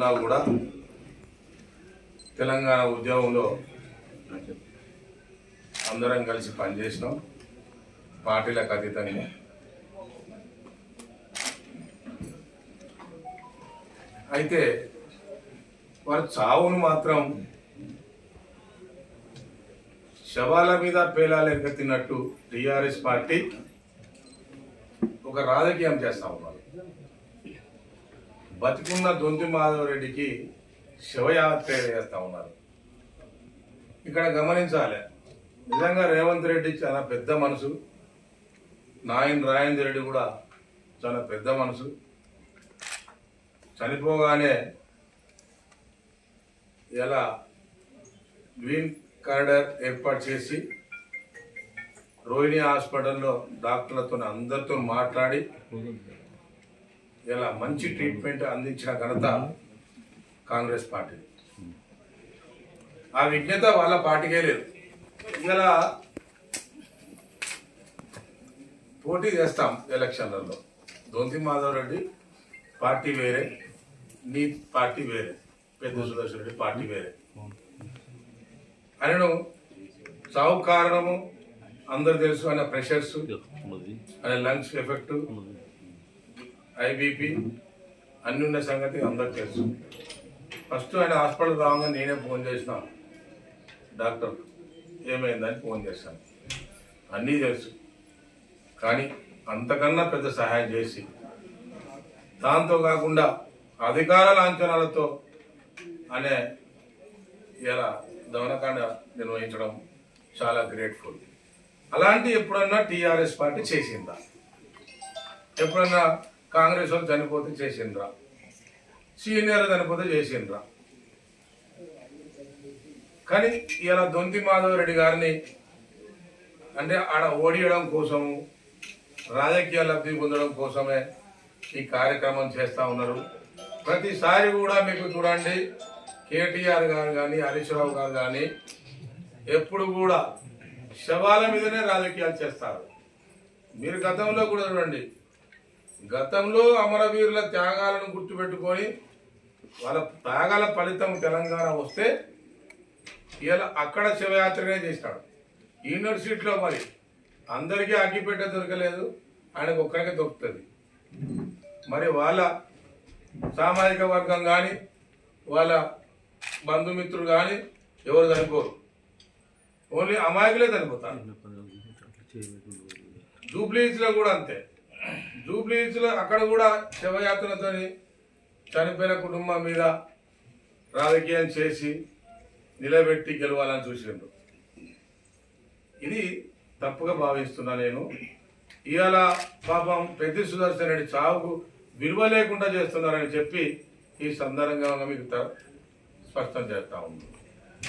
ఉన్నా కూడా తెలంగాణ ఉద్యమంలో అందరం కలిసి పనిచేసినాం పార్టీలకు అతీతంగా. అయితే వారి చావును మాత్రం శవాల మీద పేలాలు ఎగతిన్నట్టు టీఆర్ఎస్ పార్టీ ఒక రాజకీయం చేస్తా ఉన్నారు. బతికున్న దొంతి మాధవరెడ్డికి శవయాత్ర చేస్తా ఉన్నారు. ఇక్కడ గమనించాలి, నిజంగా రేవంత్ రెడ్డి చాలా పెద్ద మనసు, నాయన్ రాజేంద్ర రెడ్డి కూడా చాలా పెద్ద మనసు. చనిపోగానే ఇలా గ్రీన్ కారిడార్ ఏర్పాటు చేసి రోహిణి హాస్పిటల్లో డాక్టర్లతో అందరితో మాట్లాడి ఇలా మంచి ట్రీట్మెంట్ అందించిన ఘనత కాంగ్రెస్ పార్టీ. ఆ విజ్ఞత వాళ్ళ పార్టీకే లేదు. ఇలా పోటీ చేస్తాం ఎలక్షన్లలో. దొంతి మాధవరెడ్డి పార్టీ వేరే, నీ పార్టీ వేరే, పెద్ద సుదర్శన్ రెడ్డి పార్టీ వేరే. ఆయనను చావు కారణము అందరు తెలుసు. ఆయన ప్రెషర్స్, ఆయన లంగ్స్ ఎఫెక్ట్, ఐబీపీ అన్ని ఉన్న సంగతి అందరికి తెలుసు. ఫస్ట్ ఆయన హాస్పిటల్ రాగానే నేనే ఫోన్ చేసిన డాక్టర్ ఏమైందని ఫోన్ చేశాను. అన్నీ తెలుసు, కానీ అంతకన్నా పెద్ద సహాయం చేసి దాంతో కాకుండా అధికార లాంఛనాలతో అనే ఇలా దమనకాండ నిర్వహించడం చాలా గ్రేట్ఫుల్. అలాంటి ఎప్పుడన్నా టీఆర్ఎస్ పార్టీ చేసిందా? ఎప్పుడన్నా కాంగ్రెస్ వాళ్ళు చనిపోతే చేసిండ్రా? సీనియర్ చనిపోతే చేసిండ్రా? కానీ ఇలా దొంతి మాధవరెడ్డి గారిని అంటే ఆడ ఓడియడం కోసము, రాజకీయ లబ్ధి పొందడం కోసమే ఈ కార్యక్రమం చేస్తూ ఉన్నారు. ప్రతిసారి కూడా మీకు చూడండి, కేటీఆర్ గారు కానీ హరీష్ రావు గారు కానీ ఎప్పుడు కూడా శవాల మీదనే రాజకీయాలు చేస్తారు. మీరు గతంలో కూడా చూడండి, గతంలో అమరవీరుల త్యాగాలను గుర్తుపెట్టుకొని వాళ్ళ త్యాగాల ఫలితం తెలంగాణ వస్తే ఇలా అక్కడ శివయాత్రనే చేస్తాడు. యూనివర్సిటీలో మరి అందరికీ అగ్గిపెట్ట దొరకలేదు, ఆయనకు ఒక్కరికే దొరుకుతుంది. మరి వాళ్ళ సామాజిక వర్గం కానీ వాళ్ళ బంధుమిత్రులు కానీ ఎవరు చనిపోరు, ఓన్లీ అమాయకులే చనిపోతారు. జూబ్లీహిల్స్లో కూడా అంతే. జూబ్లీహిల్స్లో అక్కడ కూడా శవయాత్రతో చనిపోయిన కుటుంబం మీద రాజకీయం చేసి నిలబెట్టి గెలవాలని చూసిండ్రు. ఇది తప్పుగా భావిస్తున్నా నేను. ఇవాళ పాపం పెద్ద సుదర్శన్ రెడ్డి చావుకు విలువ లేకుండా చేస్తున్నారని చెప్పి ఈ సందర్భంగా మీకు స్పష్టం చేస్తా ఉంది.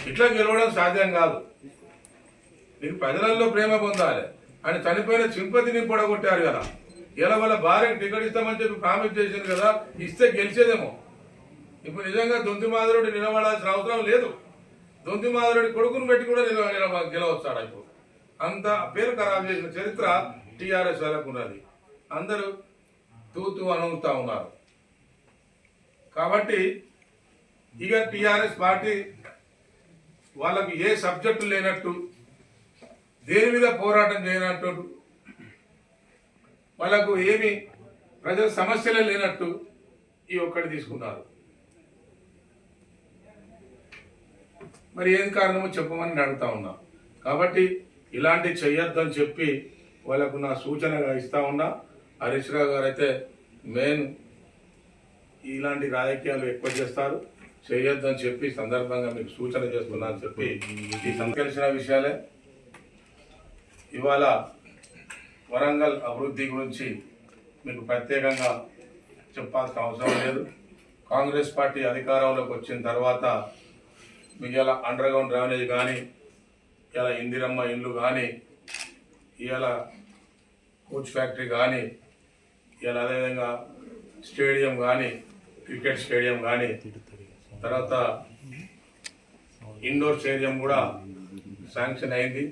ఇట్లా గెలవడం సాధ్యం కాదు. నీకు ప్రజలలో ప్రేమ పొందాలి. ఆయన చనిపోయిన సింపతిని పొడగొట్టారు కదా. ఇలా వాళ్ళ భార్యకు టికెట్ ఇస్తామని చెప్పి ప్రామిస్ చేసింది కదా, ఇస్తే గెలిచేదేమో. ఇప్పుడు నిజంగా దొంతి మాధవరెడ్డి నిలబడాల్సిన అవసరం లేదు. దొంతి మాధవరెడ్డి కొడుకును పెట్టి కూడా గెలవచ్చాడు. ఇప్పుడు అంత పేరు ఖరాబ్ చేసిన చరిత్ర టీఆర్ఎస్ వాళ్ళకు ఉన్నది. అందరూ తూతూ అనుగుతా ఉన్నారు. కాబట్టి ఇక టీఆర్ఎస్ పార్టీ వాళ్ళకు ఏ సబ్జెక్టు లేనట్టు, దేని మీద పోరాటం చేయనట్టు, వాళ్ళకు ఏమి ప్రజల సమస్యలే లేనట్టు ఈ ఒక్కటి తీసుకున్నారు. మరి ఏం కారణమో చెప్పమని అడుగుతా ఉన్నా. కాబట్టి ఇలాంటి చెయ్యొద్దని చెప్పి వాళ్ళకు నా సూచనగా ఇస్తా ఉన్నా. హరీష్ రావు గారు అయితే మెయిన్ ఇలాంటి రాజకీయాలు ఎక్కువ చేస్తారు, చేయొద్దని చెప్పి సందర్భంగా మీకు సూచన చేస్తున్నా అని చెప్పి ఈ సంకల్సిన విషయాలే. ఇవాళ వరంగల్ అభివృద్ధి గురించి మీకు ప్రత్యేకంగా చెప్పాల్సిన అవసరం లేదు. కాంగ్రెస్ పార్టీ అధికారంలోకి వచ్చిన తర్వాత మీకు ఇలా అండర్ గ్రౌండ్ డ్రైనేజ్ కానీ, ఇలా ఇందిరమ్మ ఇల్లు కానీ, ఇలా కోచ్ ఫ్యాక్టరీ కానీ, ఇలా అదేవిధంగా స్టేడియం కానీ, క్రికెట్ స్టేడియం కానీ, తర్వాత ఇండోర్ స్టేడియం కూడా శాంక్షన్ అయింది.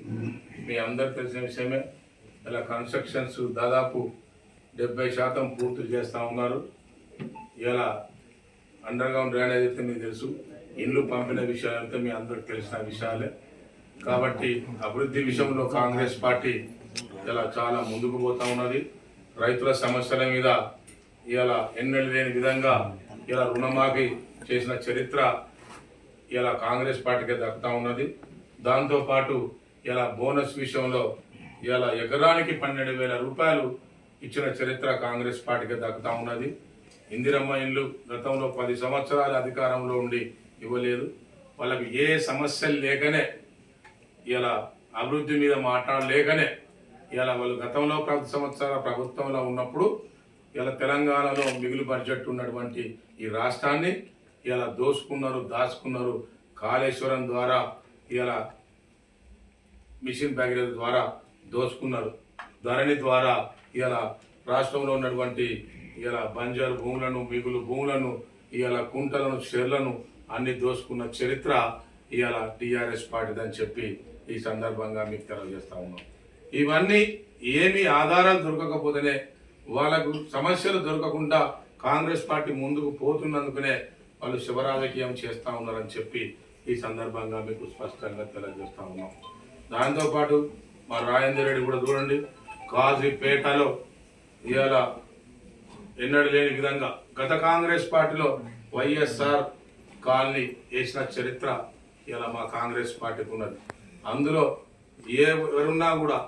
మీ అందరు తెలిసిన విషయమే. ఇలా కన్స్ట్రక్షన్స్ దాదాపు 70% పూర్తి చేస్తూ ఉన్నారు. ఇలా అండర్ గ్రౌండ్ డ్రైనేజ్ అయితే మీకు తెలుసు, ఇండ్లు పంపిన విషయాలు అయితే మీ అందరికి తెలిసిన విషయాలే. కాబట్టి అభివృద్ధి విషయంలో కాంగ్రెస్ పార్టీ ఇలా చాలా ముందుకు పోతా ఉన్నది. రైతుల సమస్యల మీద ఇలా ఎన్నడూ లేని విధంగా ఇలా రుణమాఫీ చేసిన చరిత్ర ఇలా కాంగ్రెస్ పార్టీకి దక్కుతా ఉన్నది. దాంతోపాటు ఇలా బోనస్ విషయంలో ఇలా ఎకరానికి 12,000 రూపాయలు ఇచ్చిన చరిత్ర కాంగ్రెస్ పార్టీకి దక్కుతా ఉన్నది. ఇందిరమ్మ ఇల్లు గతంలో 10 సంవత్సరాల అధికారంలో ఉండి ఇవ్వలేదు. వాళ్ళకి ఏ సమస్యలు లేకనే ఇలా అభివృద్ధి మీద మాట్లాడలేకనే ఇలా వాళ్ళు గతంలో 10 సంవత్సరాల ప్రభుత్వంలో ఉన్నప్పుడు ఇలా తెలంగాణలో మిగులు బడ్జెట్ ఉన్నటువంటి ఈ రాష్ట్రాన్ని ఇలా దోసుకున్నారు, దాచుకున్నారు. కాళేశ్వరం ద్వారా ఇలా మిషన్ భగీరథ ద్వారా దోచుకున్నారు. ధరణి ద్వారా ఇలా రాష్ట్రంలో ఉన్నటువంటి ఇలా బంజారు భూములను, మిగులు భూములను, ఇలా కుంటలను, చెర్లను అన్ని దోసుకున్న చరిత్ర ఇలా టీఆర్ఎస్ పార్టీదని చెప్పి ఈ సందర్భంగా మీకు తెలియజేస్తా ఉన్నాం. ఇవన్నీ ఏమి ఆధారాలు దొరకకపోతేనే వాళ్ళకు సమస్యలు దొరకకుండా కాంగ్రెస్ పార్టీ ముందుకు పోతున్నందుకునే వాళ్ళు శివరాజకీయం చేస్తూ ఉన్నారని చెప్పి ఈ సందర్భంగా మీకు స్పష్టంగా తెలియజేస్తా ఉన్నాం. దాంతోపాటు మా రాజేందర్ రెడ్డి కూడా చూడండి, కాజీపేటలో ఇవాళ ఎన్నడూ లేని విధంగా గత కాంగ్రెస్ పార్టీలో వైఎస్ఆర్ కాలనీ వేసిన చరిత్ర ఇలా మా కాంగ్రెస్ పార్టీకి ఉన్నది. అందులో ఎవరున్నా కూడా,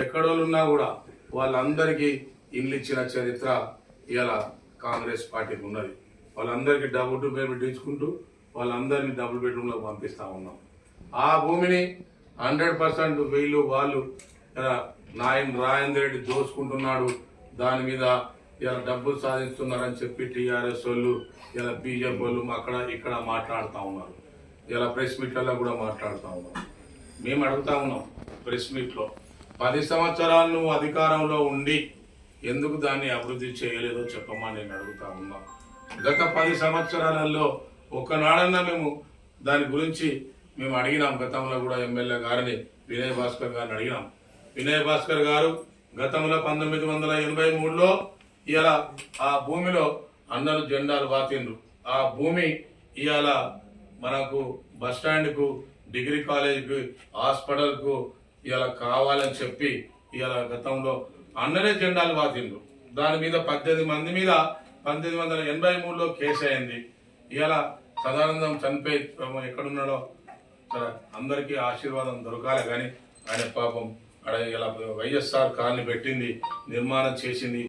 ఎక్కడోళ్ళున్నా కూడా వాళ్ళందరికీ ఇల్లు ఇచ్చిన చరిత్ర ఇలా కాంగ్రెస్ పార్టీకి ఉన్నది. వాళ్ళందరికీ డబుల్ బెడ్రూమ్ ఇచ్చుకుంటూ వాళ్ళందరినీ డబుల్ బెడ్రూమ్లోకి పంపిస్తా ఉన్నాం. ఆ భూమిని 100% వీళ్ళు వాళ్ళు రాజేందర్ రెడ్డి దోచుకుంటున్నాడు, దాని మీద ఇలా డబ్బులు సాధిస్తున్నారని చెప్పి టీఆర్ఎస్ వాళ్ళు ఇలా బీజేపీ వాళ్ళు అక్కడ ఇక్కడ మాట్లాడుతూ ఉన్నారు. ఇలా ప్రెస్ మీట్లలో కూడా మాట్లాడుతూ ఉన్నారు. మేము అడుగుతా ఉన్నాం ప్రెస్ మీట్లో, 10 సంవత్సరాలు నువ్వు అధికారంలో ఉండి ఎందుకు దాన్ని అభివృద్ధి చేయలేదో చెప్పమని నేను అడుగుతా ఉన్నాం. గత 10 సంవత్సరాలలో ఒక్కనాడన్నా మేము దాని గురించి మేము అడిగినాం. గతంలో కూడా ఎమ్మెల్యే గారిని, వినయ్ భాస్కర్ గారిని అడిగినాం. వినయ్ భాస్కర్ గారు గతంలో 1983లో ఇలా ఆ భూమిలో అన్నలు జెండాలు వాతిండ్రు. ఆ భూమి ఇవాళ మనకు బస్టాండ్కు, డిగ్రీ కాలేజీకి, హాస్పిటల్కు ఇలా కావాలని చెప్పి ఇలా గతంలో అన్ననే జెండాలు వాతిండ్రు. దాని మీద 18 మంది మీద 1983లో కేసు అయింది. ఇలా సదానందం చనిపోయి ఎక్కడున్నాడో అందరికీ ఆశీర్వాదం దొరకాలి. కానీ ఆయన పాపం అక్కడ ఇలా వైఎస్ఆర్ కాలనీ పెట్టింది, నిర్మాణం చేసింది.